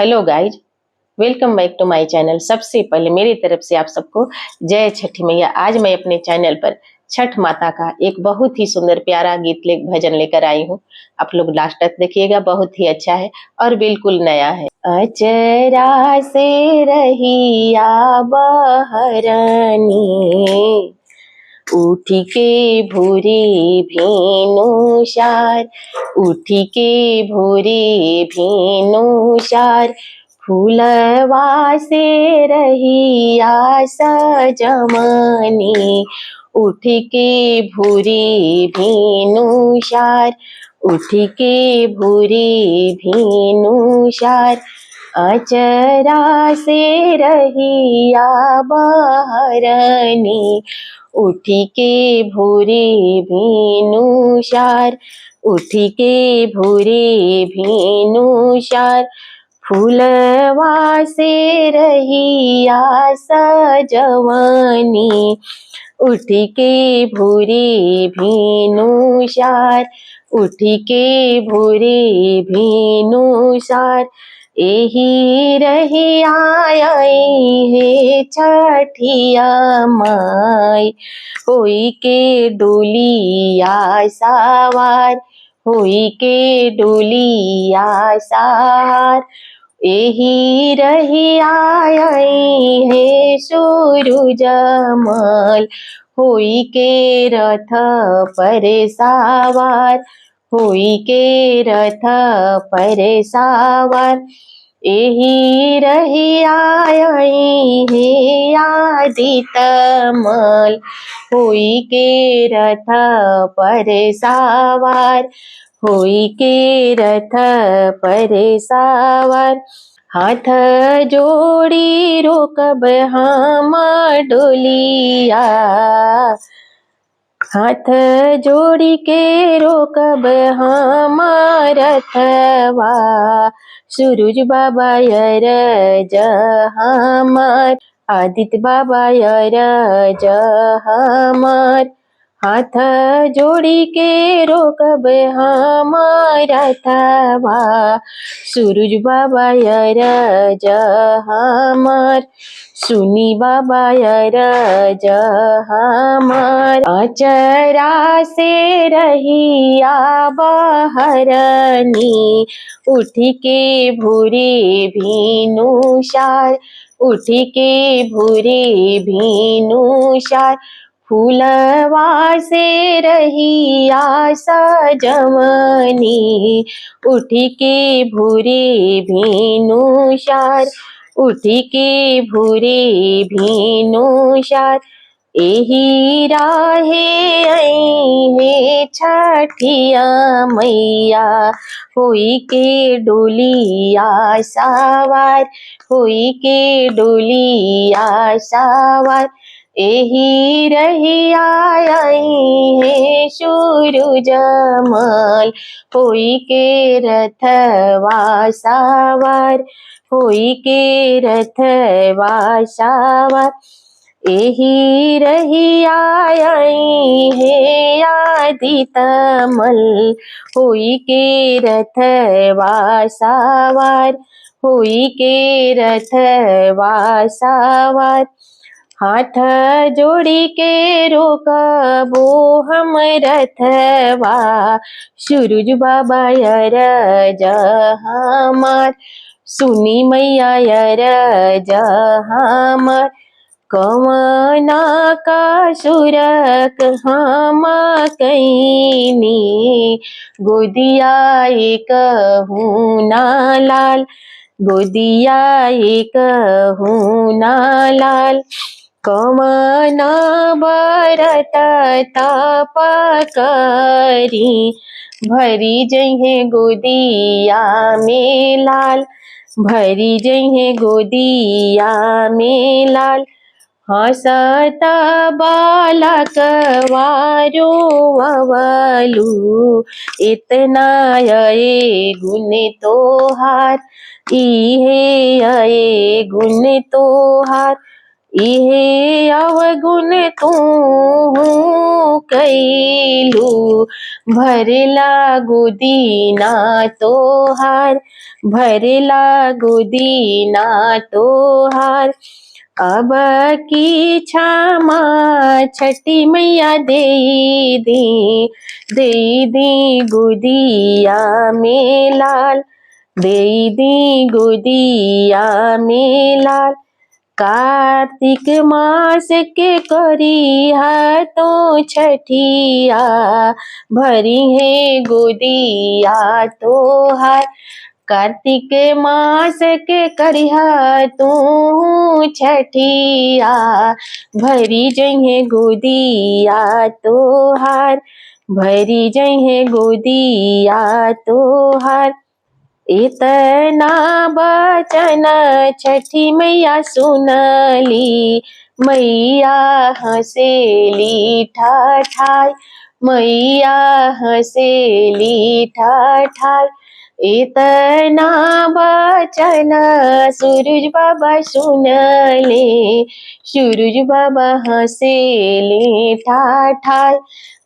Hello guys, welcome back to my channel. सबसे पहले मेरी तरफ से आप सबको जय छठी मैया। आज मैं अपने चैनल पर छठ माता का एक बहुत ही सुंदर प्यारा भजन लेकर आई हूँ। आप लोग लास्ट तक देखिएगा, बहुत ही अच्छा है और बिल्कुल नया है। अचरा से रहिया बहरनी, उठी के भूरी भेनुषार, उठी के भूरी भेनुषार, फूलवा से रहिया सजमनी, उठ के भूरी भेनुषार, उठ के भूरी भेनुषार, अचरा से रहिया बहरनी, उठी के भूरी भेनुषार, उठी के भूरी भेनुषार, फूलवा से रहिया सजवनी, उठी के भूरी भेनुषार, उठी के भूरी भेनुषार, एही रही आई हे छठिया माई, होई के डोलिया सवार, होई के डोलिया सवार, एही रही आई हे सूरज मल, होई के रथ पर सवार, होई के रथ पर सवार, एही रही आई हे आदित मल, होई के रथ पर सवार, होई के रथ पर सवार, हाथ जोड़ी रोकब हम डोलिया, हाथ जोड़ी के रोकब हम रथवा, सूरज बाबा अरज हमार, आदित्य बाबा अरज हमार, हाथ जोड़ी के रोकब हम रथवा, सूरज बाबा अरज हमार, सुनी बाबा अरज हमार, अचरा से रहिया बहरनी, उठी के भूरी भेनुषार, उठी के भूरी भेनुषार, फूलवा से रहिया सजवनी, उठी के भूरी भेनुषार, उठी के भूरी भेनुषार, एही राहे आई हे छठिया मैया, होई के डोलिया सवार, होई के डोलिया सवार, एही रही आई हे सूरज मल, होई के रथवा सवार, होई के रथवा सवार, एही रही आई हे आदित मल, होई के रथवा सवार, होई के रथवा सवार, हाथ जोड़ी के रोकबो हम रथवा, सूरज बाबा अरज हमार, सुनी मैया अरज हमार, कवना का सुरक हम कैनी, गोदिया एक ना लाल, गोदिया एक ना लाल, कवना बरत तप करी, भरी जइहे गोदिया में लाल, भरी जइहे गोदिया में लाल, हसत बालक वारो ववलू, इतना ये गुण तोहार, इहे ये गुण तोहार, इहे अवगुण तू कैलू, भरला गुदीना तोहार, भरला गुदीना तोहार। अब की क्षमा छठी मैया दे दी, दे दी गुदिया में लाल, दे दी गुदिया में लाल। कार्तिक मास के करी है तो छठिया, भरी है गोदिया तोहार। कार्तिक मास के करिहा तू छठिया, भरी जइहे गोदिया तोहार, भरी जइहे गोदिया तोहार। इतना बचन छठी मैया सुनली, मैया हंसेली ठाठाई, मैया हंसेली ठाठाई। इतना बचन सूरज बाबा सुनले, सूरज बाबा हंसेले ठाठाई,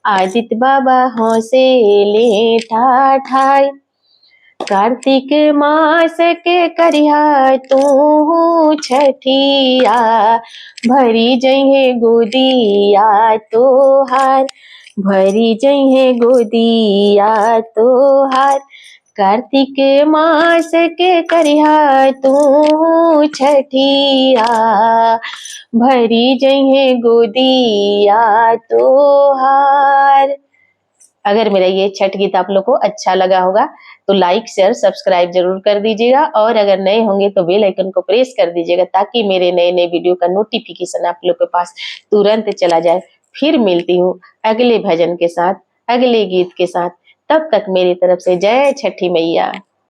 आदित्य बाबा हंसेले ठाठाई। कार्तिक मास के करिहा तू छठिया, भरी जइहे गोदिया तोहार, भरी जइहे गोदिया तोहार। कार्तिक मास के करिहा तू छठिया, भरी जइहे गोदिया तोहार। अगर मेरा ये छठ गीत आप लोग को अच्छा लगा होगा तो लाइक शेयर सब्सक्राइब जरूर कर दीजिएगा, और अगर नए होंगे तो बेल आइकन को प्रेस कर दीजिएगा ताकि मेरे नए नए वीडियो का नोटिफिकेशन आप लोग के पास तुरंत चला जाए। फिर मिलती हूँ अगले भजन के साथ, अगले गीत के साथ। तब तक मेरी तरफ से जय छठी मैया।